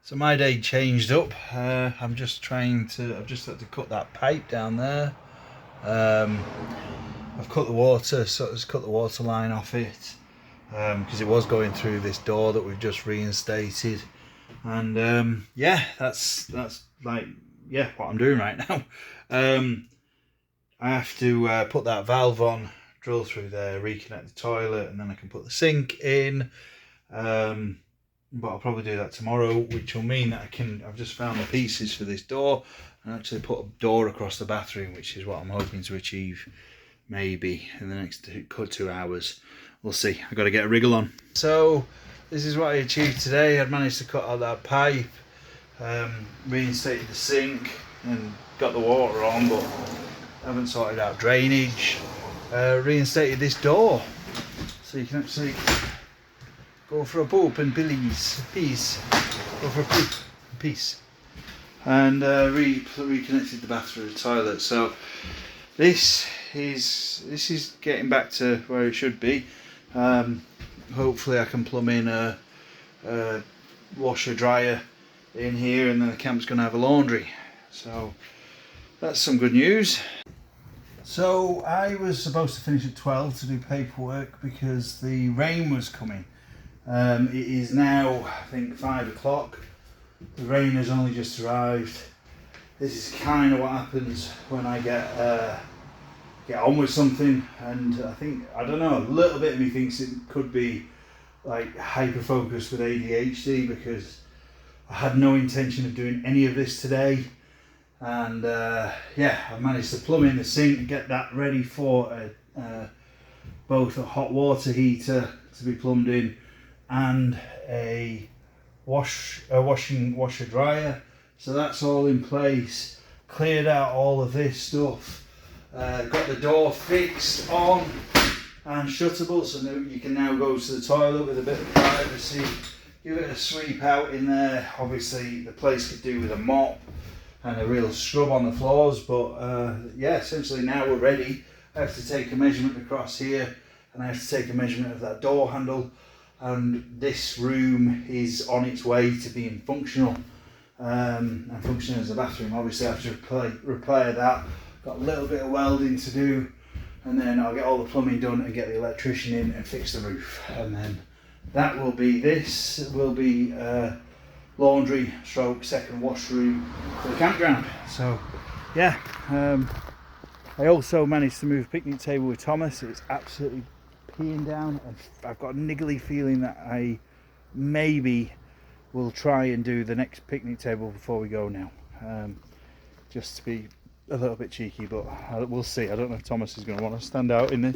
So my day changed up. I've just had to cut that pipe down there. I've cut the water, cut the water line off it because it was going through this door that we've just reinstated. And yeah, that's what I'm doing right now. I have to put that valve on, drill through there, reconnect the toilet, and then I can put the sink in. But I'll probably do that tomorrow, which will mean that I've just found the pieces for this door and actually put a door across the bathroom, which is what I'm hoping to achieve maybe in the next 2 hours. We'll see. I've got to get a wriggle on. So this is what I achieved today. I'd managed to cut out that pipe, reinstated the sink and got the water on, but I haven't sorted out drainage. Reinstated this door so you can actually go for a poop and peace. Go for a poop and peace. And reconnected the bathroom and toilet. So this is getting back to where it should be. Hopefully I can plumb in a washer dryer in here, and then the camp's going to have a laundry. So that's some good news. So I was supposed to finish at 12 to do paperwork because the rain was coming. It is now, I think, 5 o'clock. The rain has only just arrived. This is kind of what happens when I get on with something, and I don't know, a little bit of me thinks it could be like hyper focused with ADHD, because I had no intention of doing any of this today. And yeah, I've managed to plumb in the sink and get that ready for both a hot water heater to be plumbed in and a washer dryer. So that's all in place. Cleared out all of this stuff. Got the door fixed on and shuttable, so you can now go to the toilet with a bit of privacy. Give it a sweep out in there. Obviously the place could do with a mop and a real scrub on the floors, but yeah, essentially now we're ready. I have to take a measurement across here, and I have to take a measurement of that door handle, and this room is on its way to being functional and functioning as a bathroom. Obviously I have to repair that. Got a little bit of welding to do, and then I'll get all the plumbing done and get the electrician in and fix the roof, and then that will be laundry stroke second washroom for the campground. So yeah, I also managed to move a picnic table with Thomas. It's absolutely peeing down, and I've got a niggly feeling that I maybe will try and do the next picnic table before we go now, just to be a little bit cheeky, but we'll see. I don't know if Thomas is going to want to stand out in this.